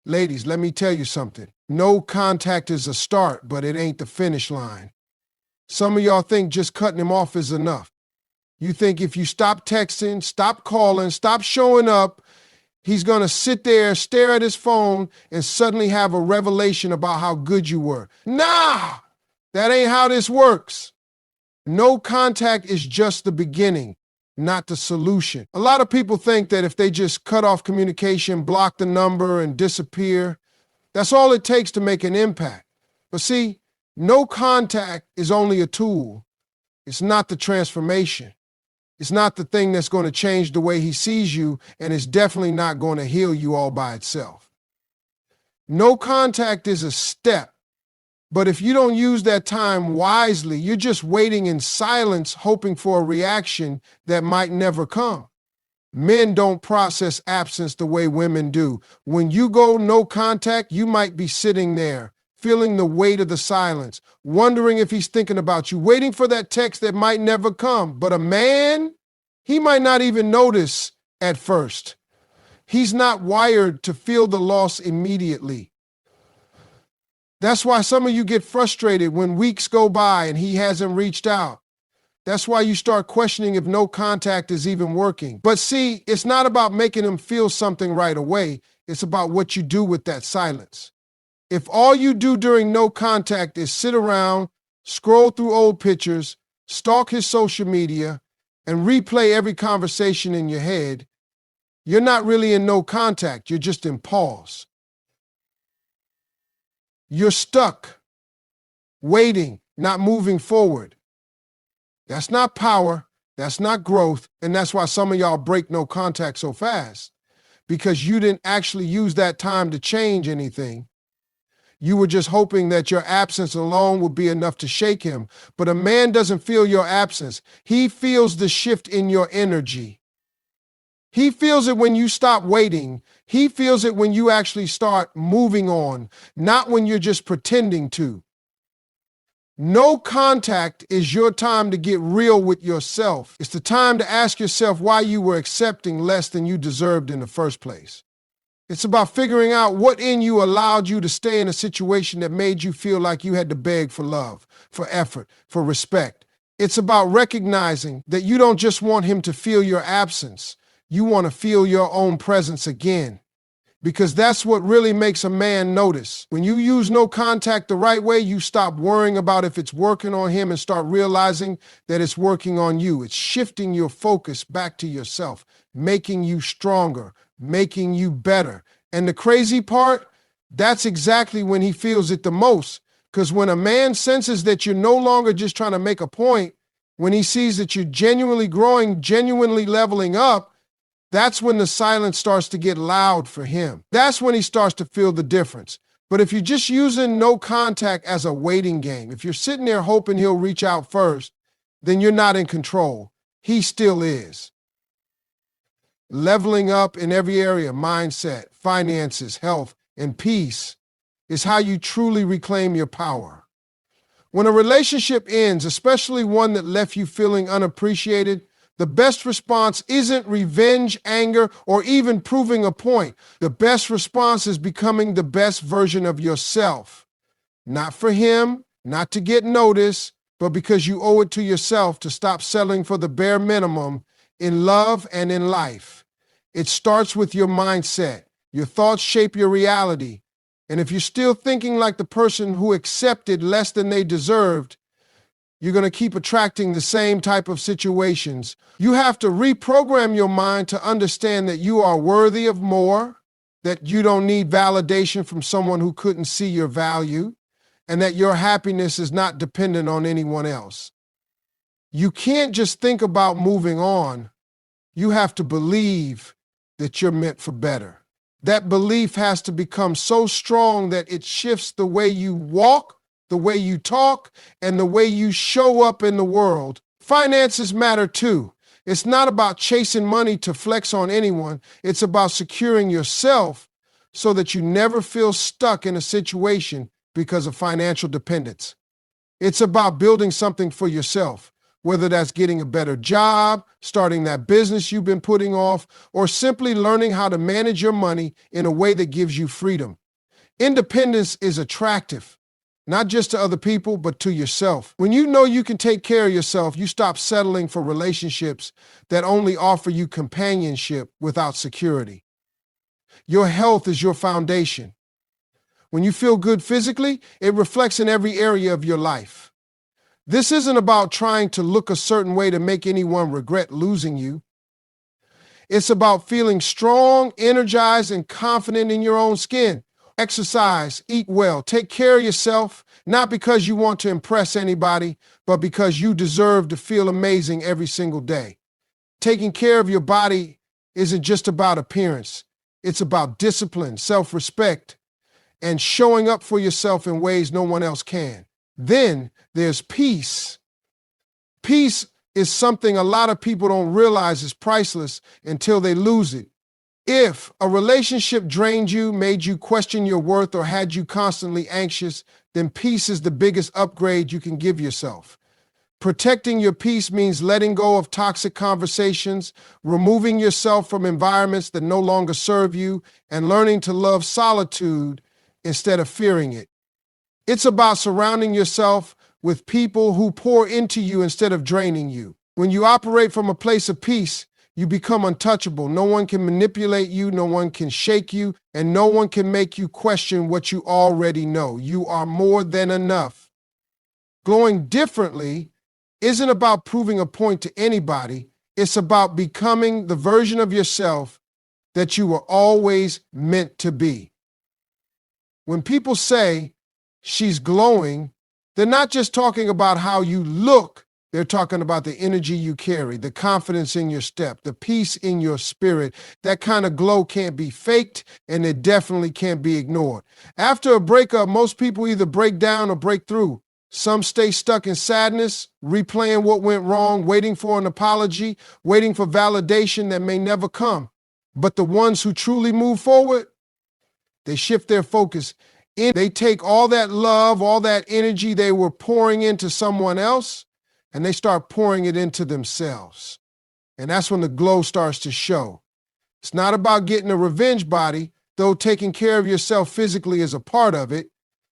Ladies, let me tell you something. No contact is a start, but it ain't the finish line. Some of y'all think just cutting him off is enough. You think if you stop texting, stop calling, stop showing up, he's going to sit there, stare at his phone, and suddenly have a revelation about how good you were. Nah, that ain't how this works. No contact is just the beginning, not the solution. A lot of people think that if they just cut off communication, block the number, and disappear, that's all it takes to make an impact. But see, no contact is only a tool. It's not the transformation. It's not the thing that's going to change the way he sees you, and it's definitely not going to heal you all by itself. No contact is a step, but if you don't use that time wisely, you're just waiting in silence, hoping for a reaction that might never come. Men don't process absence the way women do. When you go no contact, you might be sitting there, feeling the weight of the silence, wondering if he's thinking about you, waiting for that text that might never come. But a man, he might not even notice at first. He's not wired to feel the loss immediately. That's why some of you get frustrated when weeks go by and he hasn't reached out. That's why you start questioning if no contact is even working. But see, it's not about making him feel something right away. It's about what you do with that silence. If all you do during no contact is sit around, scroll through old pictures, stalk his social media, and replay every conversation in your head, you're not really in no contact. You're just in pause. You're stuck, waiting, not moving forward. That's not power. That's not growth. And that's why some of y'all break no contact so fast, because you didn't actually use that time to change anything. You were just hoping that your absence alone would be enough to shake him. But a man doesn't feel your absence. He feels the shift in your energy. He feels it when you stop waiting. He feels it when you actually start moving on, not when you're just pretending to. No contact is your time to get real with yourself. It's the time to ask yourself why you were accepting less than you deserved in the first place. It's about figuring out what in you allowed you to stay in a situation that made you feel like you had to beg for love, for effort, for respect. It's about recognizing that you don't just want him to feel your absence. You want to feel your own presence again. Because that's what really makes a man notice. When you use no contact the right way, you stop worrying about if it's working on him and start realizing that it's working on you. It's shifting your focus back to yourself, making you stronger, making you better. And the crazy part, that's exactly when he feels it the most. Because when a man senses that you're no longer just trying to make a point, when he sees that you're genuinely growing, genuinely leveling up, that's when the silence starts to get loud for him. That's when he starts to feel the difference. But if you're just using no contact as a waiting game, if you're sitting there hoping he'll reach out first, then you're not in control. He still is. Leveling up in every area, mindset, finances, health, and peace, is how you truly reclaim your power. When a relationship ends, especially one that left you feeling unappreciated, the best response isn't revenge, anger, or even proving a point. The best response is becoming the best version of yourself. Not for him, not to get noticed, but because you owe it to yourself to stop settling for the bare minimum in love and in life. It starts with your mindset. Your thoughts shape your reality. And if you're still thinking like the person who accepted less than they deserved, you're going to keep attracting the same type of situations. You have to reprogram your mind to understand that you are worthy of more, that you don't need validation from someone who couldn't see your value, and that your happiness is not dependent on anyone else. You can't just think about moving on. You have to believe that you're meant for better. That belief has to become so strong that it shifts the way you walk, the way you talk, and the way you show up in the world. Finances matter too. It's not about chasing money to flex on anyone. It's about securing yourself so that you never feel stuck in a situation because of financial dependence. It's about building something for yourself, whether that's getting a better job, starting that business you've been putting off, or simply learning how to manage your money in a way that gives you freedom. Independence is attractive, not just to other people, but to yourself. When you know you can take care of yourself, you stop settling for relationships that only offer you companionship without security. Your health is your foundation. When you feel good physically, it reflects in every area of your life. This isn't about trying to look a certain way to make anyone regret losing you. It's about feeling strong, energized, and confident in your own skin. Exercise, eat well, take care of yourself, not because you want to impress anybody, but because you deserve to feel amazing every single day. Taking care of your body isn't just about appearance. It's about discipline, self-respect, and showing up for yourself in ways no one else can. Then there's peace. Peace is something a lot of people don't realize is priceless until they lose it. If a relationship drained you, made you question your worth, or had you constantly anxious, then peace is the biggest upgrade you can give yourself. Protecting your peace means letting go of toxic conversations, removing yourself from environments that no longer serve you, and learning to love solitude instead of fearing it. It's about surrounding yourself with people who pour into you instead of draining you. When you operate from a place of peace, you become untouchable. No one can manipulate you, no one can shake you, and no one can make you question what you already know. You are more than enough. Glowing differently isn't about proving a point to anybody. It's about becoming the version of yourself that you were always meant to be. When people say she's glowing, they're not just talking about how you look. They're talking about the energy you carry, the confidence in your step, the peace in your spirit. That kind of glow can't be faked, and it definitely can't be ignored. After a breakup, most people either break down or break through. Some stay stuck in sadness, replaying what went wrong, waiting for an apology, waiting for validation that may never come. But the ones who truly move forward, they shift their focus. They take all that love, all that energy they were pouring into someone else, and they start pouring it into themselves. And that's when the glow starts to show. It's not about getting a revenge body, though taking care of yourself physically is a part of it.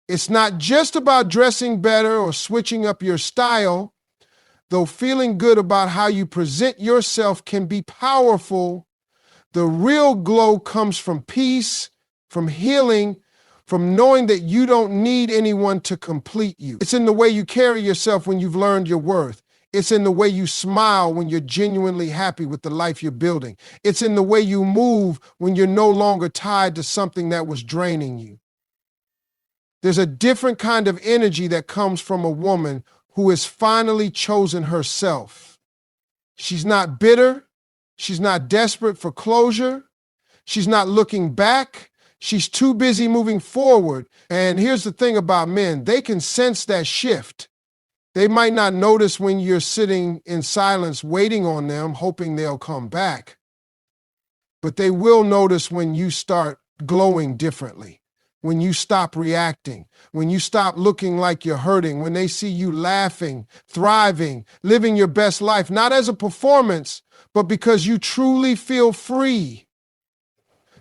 It's not just about dressing better or switching up your style, though feeling good about how you present yourself can be powerful. The real glow comes from peace, from healing, from knowing that you don't need anyone to complete you. It's in the way you carry yourself when you've learned your worth. It's in the way you smile when you're genuinely happy with the life you're building. It's in the way you move when you're no longer tied to something that was draining you. There's a different kind of energy that comes from a woman who has finally chosen herself. She's not bitter. She's not desperate for closure. She's not looking back. She's too busy moving forward. And here's the thing about men, they can sense that shift. They might not notice when you're sitting in silence waiting on them, hoping they'll come back. But they will notice when you start glowing differently, when you stop reacting, when you stop looking like you're hurting, when they see you laughing, thriving, living your best life, not as a performance, but because you truly feel free.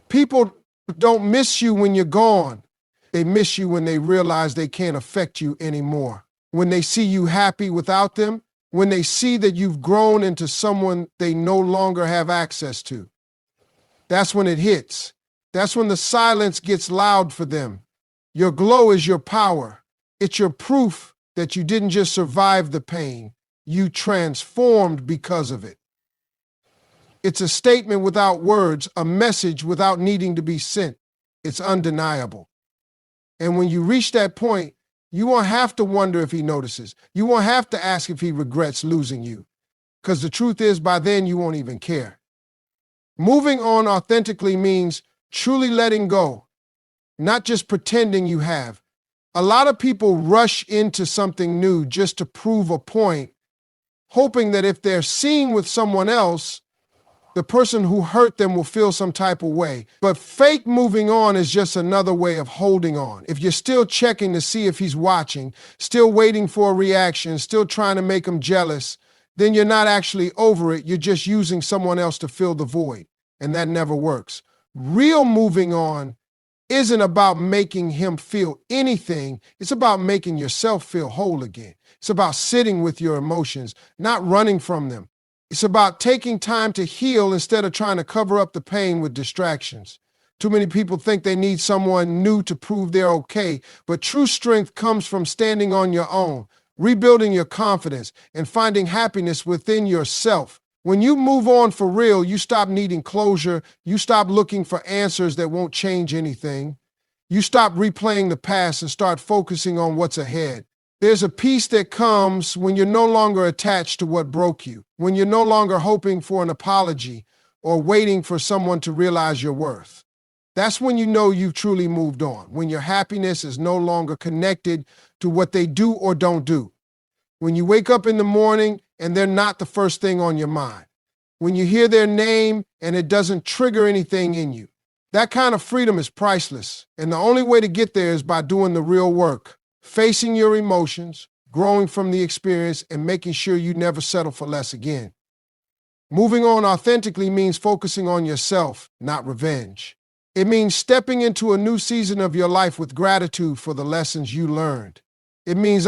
People don't miss you when you're gone. They miss you when they realize they can't affect you anymore. When they see you happy without them, when they see that you've grown into someone they no longer have access to. That's when it hits. That's when the silence gets loud for them. Your glow is your power. It's your proof that you didn't just survive the pain, you transformed because of it. It's a statement without words, a message without needing to be sent. It's undeniable. And when you reach that point, you won't have to wonder if he notices. You won't have to ask if he regrets losing you. Because the truth is, by then, you won't even care. Moving on authentically means truly letting go, not just pretending you have. A lot of people rush into something new just to prove a point, hoping that if they're seen with someone else, the person who hurt them will feel some type of way. But fake moving on is just another way of holding on. If you're still checking to see if he's watching, still waiting for a reaction, still trying to make him jealous, then you're not actually over it. You're just using someone else to fill the void, and that never works. Real moving on isn't about making him feel anything. It's about making yourself feel whole again. It's about sitting with your emotions, not running from them. It's about taking time to heal instead of trying to cover up the pain with distractions. Too many people think they need someone new to prove they're okay, but true strength comes from standing on your own, rebuilding your confidence, and finding happiness within yourself. When you move on for real, you stop needing closure. You stop looking for answers that won't change anything. You stop replaying the past and start focusing on what's ahead. There's a peace that comes when you're no longer attached to what broke you, when you're no longer hoping for an apology or waiting for someone to realize your worth. That's when you know you've truly moved on, when your happiness is no longer connected to what they do or don't do. When you wake up in the morning and they're not the first thing on your mind. When you hear their name and it doesn't trigger anything in you. That kind of freedom is priceless, and the only way to get there is by doing the real work, facing your emotions, growing from the experience, and making sure you never settle for less again. Moving on authentically means focusing on yourself, not revenge. It means stepping into a new season of your life with gratitude for the lessons you learned. It means